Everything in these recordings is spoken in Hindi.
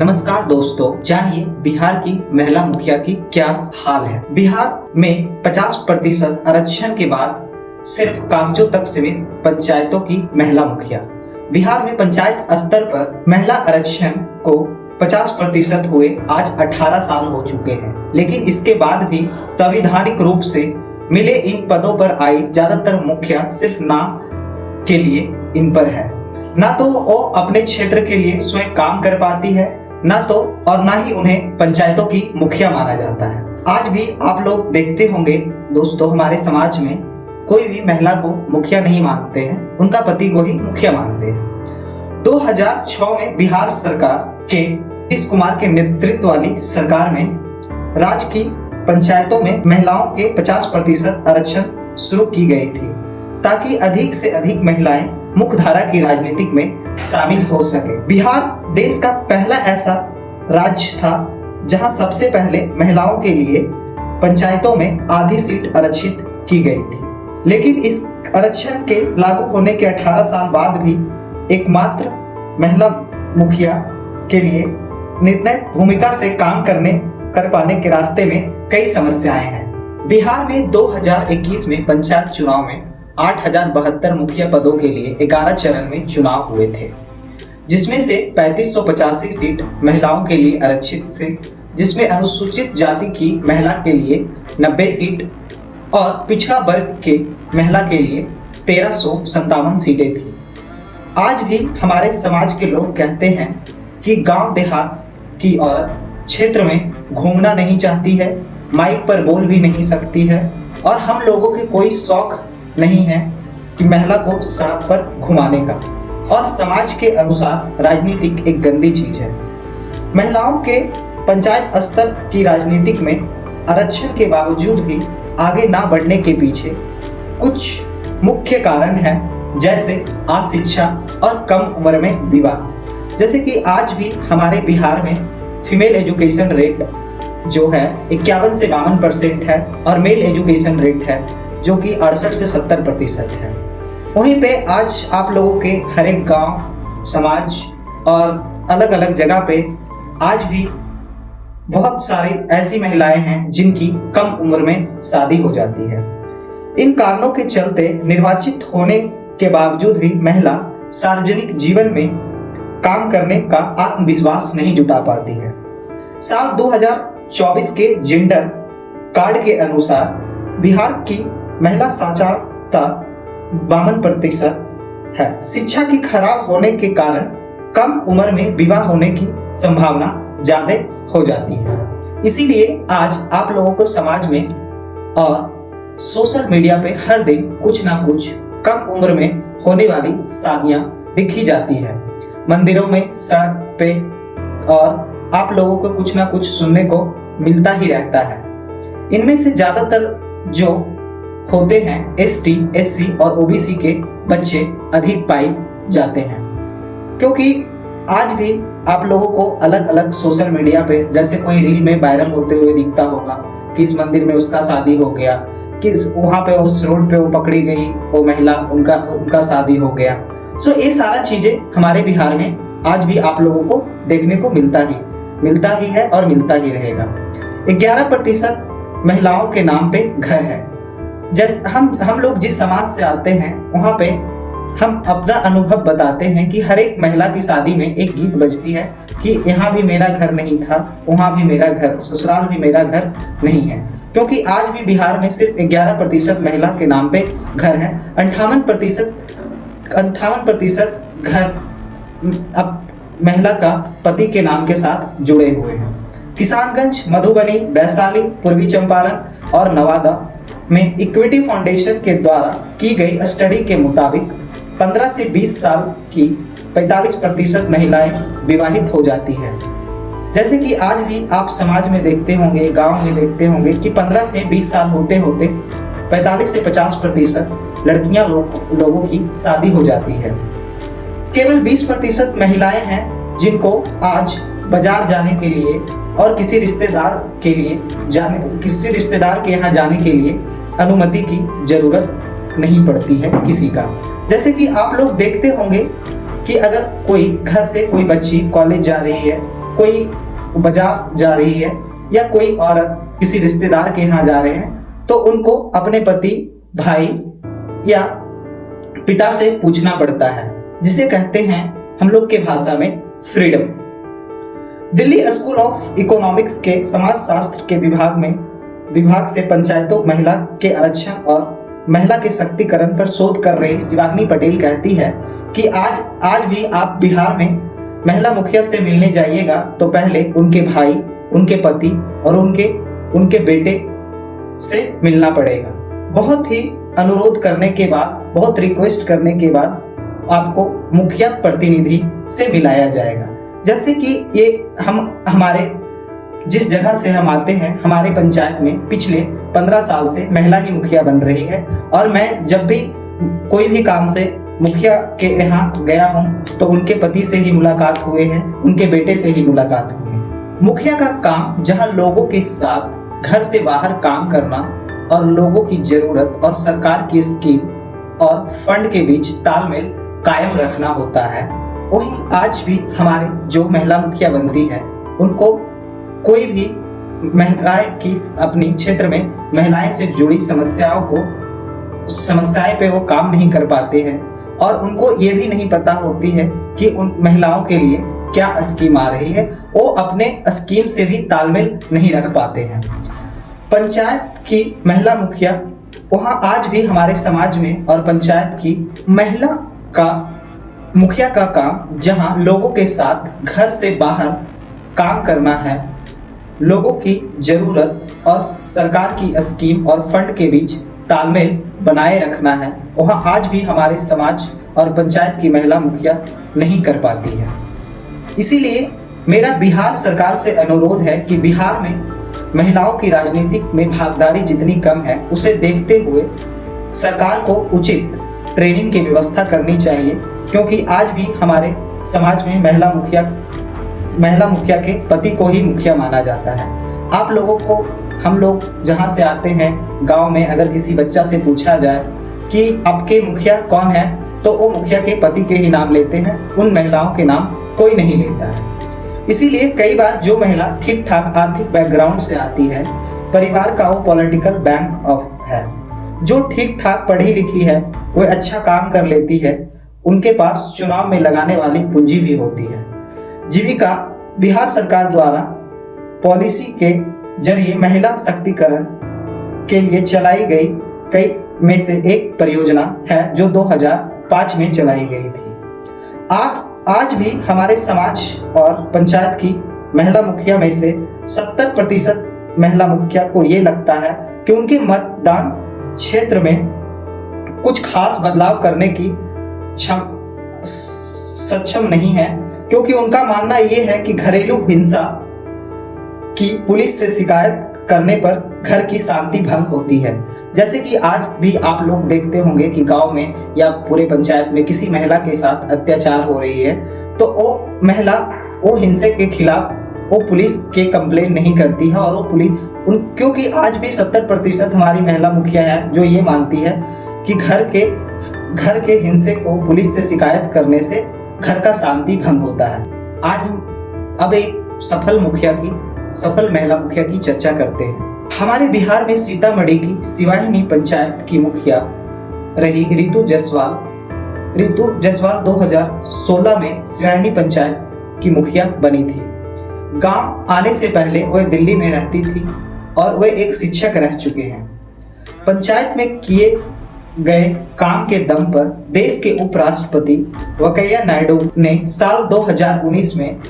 नमस्कार दोस्तों, जानिए बिहार की महिला मुखिया की क्या हाल है। बिहार में 50% आरक्षण के बाद सिर्फ कागजों तक सीमित पंचायतों की महिला मुखिया। बिहार में पंचायत स्तर पर महिला आरक्षण को 50% हुए आज 18 साल हो चुके हैं, लेकिन इसके बाद भी संवैधानिक रूप से मिले इन पदों पर आई ज्यादातर मुखिया सिर्फ नाम के लिए इन पर है। ना तो वो अपने क्षेत्र के लिए स्वयं काम कर पाती है, ना ही उन्हें पंचायतों की मुखिया माना जाता है। आज भी आप लोग देखते होंगे दोस्तों, हमारे समाज में कोई भी महिला को मुखिया नहीं मानते हैं, उनका पति को ही मुखिया मानते हैं। 2006 में बिहार सरकार के नीतीश कुमार के नेतृत्व वाली सरकार में राज्य की पंचायतों में महिलाओं के 50% आरक्षण शुरू की गई थी, ताकि अधिक से अधिक महिलाएं मुख्यधारा की राजनीति में शामिल हो सके। बिहार देश का पहला ऐसा राज्य था जहां सबसे पहले महिलाओं के लिए पंचायतों में आधी सीट आरक्षित की गई थी, लेकिन इस आरक्षण के लागू होने के 18 साल बाद भी एकमात्र महिला मुखिया के लिए निर्णायक भूमिका से काम कर पाने के रास्ते में कई समस्याएं हैं। बिहार में 2021 में पंचायत चुनाव में 8072 मुखिया पदों के लिए 11 चरण में चुनाव हुए थे, जिसमें से 3585 सीट महिलाओं के लिए आरक्षित थे, जिसमें अनुसूचित जाति की महिला के लिए 90 सीट और पिछड़ा वर्ग के महिला के लिए 1357 सीटें थी। आज भी हमारे समाज के लोग कहते हैं कि गांव देहात की औरत क्षेत्र में घूमना नहीं चाहती है, माइक पर बोल भी नहीं सकती है, और हम लोगों के कोई शौक नहीं है कि महिला को सड़क पर घुमाने का, और समाज के अनुसार राजनीति एक गंदी चीज है। महिलाओं के पंचायत स्तर की राजनीति में आरक्षण के बावजूद भी आगे ना बढ़ने के पीछे कुछ मुख्य कारण हैं, जैसे अशिक्षा और कम उम्र में विवाह। जैसे कि आज भी हमारे बिहार में फीमेल एजुकेशन रेट जो है 51 से 52% है, और मेल एजुकेशन रेट है जो कि 68 से 70% है। वहीं पे आज आप लोगों के हर एक गांव, समाज और अलग अलग जगह पे आज भी बहुत सारी ऐसी महिलाएं हैं जिनकी कम उम्र में शादी हो जाती है। इन कारणों के चलते निर्वाचित होने के बावजूद भी महिला सार्वजनिक जीवन में काम करने का आत्मविश्वास नहीं जुटा पाती है। साल 2024 के जेंडर कार्ड के अनुसार बिहार की महिला साक्षरता 52% है। शिक्षा की खराब होने के कारण कम उम्र में विवाह होने की संभावना ज्यादा हो जाती है। इसीलिए आज आप लोगों को समाज में और सोशल मीडिया पे हर दिन कुछ ना कुछ कम उम्र में होने वाली शादियां दिखी जाती है, मंदिरों में, सड़क पे, और आप लोगों को कुछ ना कुछ सुनने को मिलता ही रहता है। इनमें से ज्यादातर जो होते हैं एसटी, एससी और ओबीसी के बच्चे अधिक पाए जाते हैं, क्योंकि आज भी आप लोगों को अलग अलग सोशल मीडिया पे जैसे कोई रील में वायरल होते हुए दिखता होगा कि इस मंदिर में उसका शादी हो गया, कि वहाँ पे उस रोड पे वो पकड़ी गई वो महिला, उनका शादी हो गया। सो ये सारा चीजें हमारे बिहार में आज भी आप लोगों को देखने को मिलता ही है और मिलता ही रहेगा। 11% महिलाओं के नाम पे घर है। जैसे हम लोग जिस समाज से आते हैं वहाँ पे हम अपना अनुभव बताते हैं कि हर एक महिला की शादी में एक गीत बजती है कि यहाँ भी मेरा घर नहीं था, वहाँ भी मेरा घर, ससुराल भी मेरा घर नहीं है, क्योंकि आज भी बिहार में सिर्फ 11% महिला के नाम पे घर है। 58% घर अब महिला का पति के नाम के साथ जुड़े हुए हैं। किसानगंज, मधुबनी, वैशाली, पूर्वी चंपारण और नवादा में इक्विटी फाउंडेशन के द्वारा की गई स्टडी के मुताबिक 15 से 20 साल की 45% महिलाएं विवाहित हो जाती है। जैसे कि आज भी आप समाज में देखते होंगे, गांव में देखते होंगे कि 15 से 20 साल होते होते 45 से 50% लड़कियां लोगों की शादी हो जाती है। केवल 20% महिलाएं हैं जिनको आज बाजार जाने के लिए और किसी रिश्तेदार के यहाँ जाने के लिए अनुमति की जरूरत नहीं पड़ती है किसी का। जैसे कि आप लोग देखते होंगे कि अगर कोई घर से कोई बच्ची कॉलेज जा रही है कोई बाजार जा रही है या कोई औरत किसी रिश्तेदार के यहाँ जा रहे हैं तो उनको अपने पति, भाई या पिता से पूछना पड़ता है, जिसे कहते हैं हम लोग के भाषा में freedom. Delhi school of economics के समाजशास्त्र के विभाग से पंचायतों महिला के आरक्षण और महिला के शक्तिकरण पर शोध कर रही शिवांगी पटेल कहती है कि आज भी आप बिहार में महिला मुखिया से मिलने जाइएगा तो पहले उनके भाई, उनके पति और उनके बेटे से मिलना पड़ेगा। बहुत ही अनुरोध करने के बाद, बहुत रिक्वेस्ट करने के बाद आपको मुखिया प्रतिनिधि से मिलाया जाएगा। जैसे कि ये हमारे जिस जगह से हम आते हैं, हमारे पंचायत में पिछले 15 साल से महिला ही मुखिया बन रही है और मैं जब भी कोई भी काम से मुखिया के यहाँ गया हूँ तो उनके पति से ही मुलाकात हुए हैं, उनके बेटे से ही मुलाकात हुई है। मुखिया का काम जहाँ लोगों के साथ घर से बाहर काम करना और लोगों की जरूरत और सरकार की स्कीम और फंड के बीच तालमेल कायम रखना होता है, वहीं आज भी हमारे जो महिला मुखिया बनती है उनको कोई भी महिलाएं की अपनी क्षेत्र में महिलाएं से जुड़ी समस्याएं पे वो काम नहीं कर पाते हैं और उनको ये भी नहीं पता होती है कि उन महिलाओं के लिए क्या स्कीम आ रही है, वो अपने स्कीम से भी तालमेल नहीं रख पाते हैं। पंचायत की महिला मुखिया वहाँ आज भी हमारे समाज में और पंचायत की महिला का मुखिया का काम जहाँ लोगों के साथ घर से बाहर काम करना है, लोगों की जरूरत और सरकार की स्कीम और फंड के बीच तालमेल बनाए रखना है, वहाँ आज भी हमारे समाज और पंचायत की महिला मुखिया नहीं कर पाती है। इसीलिए मेरा बिहार सरकार से अनुरोध है कि बिहार में महिलाओं की राजनीतिक में भागीदारी जितनी कम है, उसे देखते हुए सरकार को उचित ट्रेनिंग की व्यवस्था करनी चाहिए, क्योंकि आज भी हमारे समाज में महिला मुखिया के पति को ही मुखिया माना जाता है। आप लोगों को, हम लोग जहाँ से आते हैं गांव में, अगर किसी बच्चा से पूछा जाए कि आपके मुखिया कौन है तो वो मुखिया के पति के ही नाम लेते हैं, उन महिलाओं के नाम कोई नहीं लेता है। इसीलिए कई बार जो महिला ठीक ठाक आर्थिक बैकग्राउंड से आती है, परिवार का वो पॉलिटिकल बैंक ऑफ है, जो ठीक ठाक पढ़ी लिखी है, वो अच्छा काम कर लेती है, उनके पास चुनाव में लगाने वाली पूंजी भी होती है। जीविका बिहार सरकार द्वारा पॉलिसी के जरिए महिला शक्तिकरण के लिए चलाई गई कई में से एक परियोजना है जो 2005 में चलाई गई थी। आज भी हमारे समाज और पंचायत की महिला मुखिया में से 70% महिला मुखिया को ये लगता है कि उनके मतदान क्षेत्र में कुछ खास बदलाव करने की सक्षम नहीं है, क्योंकि उनका मानना ये है कि घरेलू हिंसा की पुलिस से शिकायत करने पर घर की शांति भंग होती है। जैसे कि आज भी आप लोग देखते होंगे कि गांव में या पूरे पंचायत में किसी महिला के साथ अत्याचार हो रही है तो वो महिला वो हिंसे के खिलाफ वो पुलिस के कंप्लेन नहीं करती है, और वो क्योंकि आज भी 70% हमारी महिला मुखिया है जो ये मानती है कि घर के हिंसे को पुलिस से शिकायत करने से घर का शांति भंग होता है। आज हम अब एक सफल महिला मुखिया की चर्चा करते हैं। हमारे बिहार में सीतामढ़ी की सिवाहिनी पंचायत की मुखिया रही ऋतु जायसवाल 2016 में सिवाहिनी पंचायत की मुखिया बनी थी। गांव आने से पहले वह दिल्ली में रहती थी और वे एक शिक्षक रह चुके हैं। पंचायत में किए गए काम के दम पर देश के उपराष्ट्रपति वेंकैया नायडू ने साल 2019 में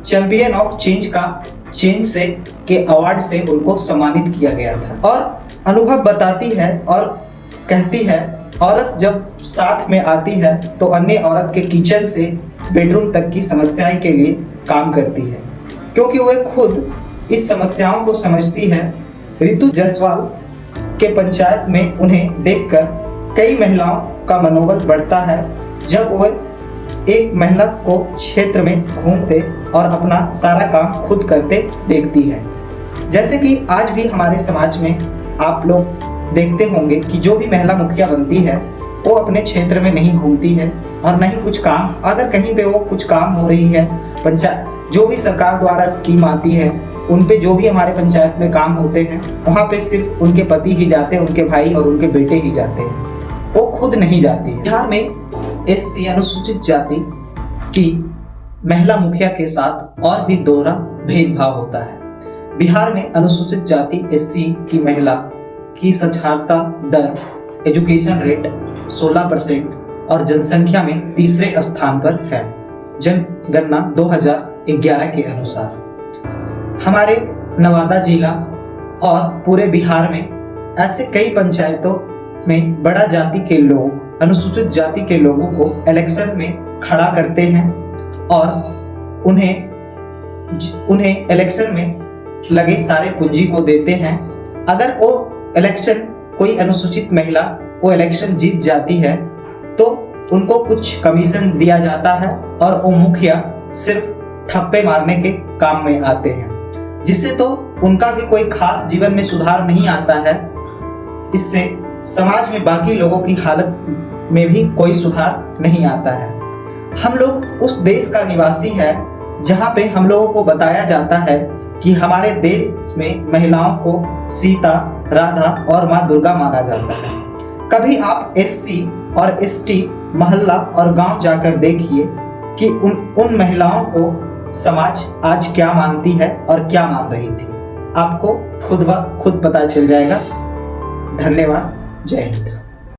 चैंपियन ऑफ चेंज के अवार्ड से उनको सम्मानित किया गया था। और अनुभव बताती है और कहती है, औरत जब साथ में आती है तो अन्य औरत के किचन से बेडरूम तक की समस्याएं के लिए काम करती है, क्योंकि वह खुद इस समस्याओं को समझती है। ऋतु जायसवाल के पंचायत में उन्हें देखकर कई महिलाओं का मनोबल बढ़ता है जब वह एक महिला को क्षेत्र में घूमते और अपना सारा काम खुद करते देखती है। जैसे कि आज भी हमारे समाज में आप लोग देखते होंगे कि जो भी महिला मुखिया बनती है वो अपने क्षेत्र में नहीं घूमती है और नहीं कुछ काम, अगर कहीं पे वो कुछ काम हो रही है, पंचायत जो भी सरकार द्वारा स्कीम आती है, उन पे जो भी हमारे पंचायत में काम होते हैं, वहाँ पे सिर्फ उनके पति ही जाते हैं, उनके भाई और उनके बेटे ही जाते हैं, वो खुद नहीं जाती है। बिहार में एससी अनुसूचित जाति की महिला मुखिया के साथ और भी दोहरा भेदभाव होता है। बिहार में अनुसूचित जाति एससी की महिला की साक्षरता दर, एजुकेशन रेट 16% और जनसंख्या में तीसरे स्थान पर है, जनगणना 2011 के अनुसार। हमारे नवादा जिला और पूरे बिहार में ऐसे कई पंचायतों में बड़ा जाति के लोग अनुसूचित जाति के लोगों को इलेक्शन में खड़ा करते हैं और उन्हें इलेक्शन में लगे सारे पूंजी को देते हैं। अगर वो इलेक्शन कोई अनुसूचित महिला वो इलेक्शन जीत जाती है तो उनको कुछ कमीशन दिया जाता है और वो मुखिया सिर्फ थप्पे मारने के काम में आते हैं, जिससे तो उनका भी कोई खास जीवन में सुधार नहीं आता है। इससे समाज में बाकी लोगों की हालत में भी कोई सुधार नहीं आता है। हम लोग उस देश का निवासी है जहाँ पे हम लोगों को बताया जाता है कि हमारे देश में महिलाओं को सीता, राधा और माँ दुर्गा माना जाता है। कभी आप एससी और एसटी मोहल्ला और गांव जाकर देखिए कि उन महिलाओं को समाज आज क्या मानती है और क्या मान रही थी। आपको खुद ब खुद पता चल जाएगा। धन्यवाद। जय हिंद।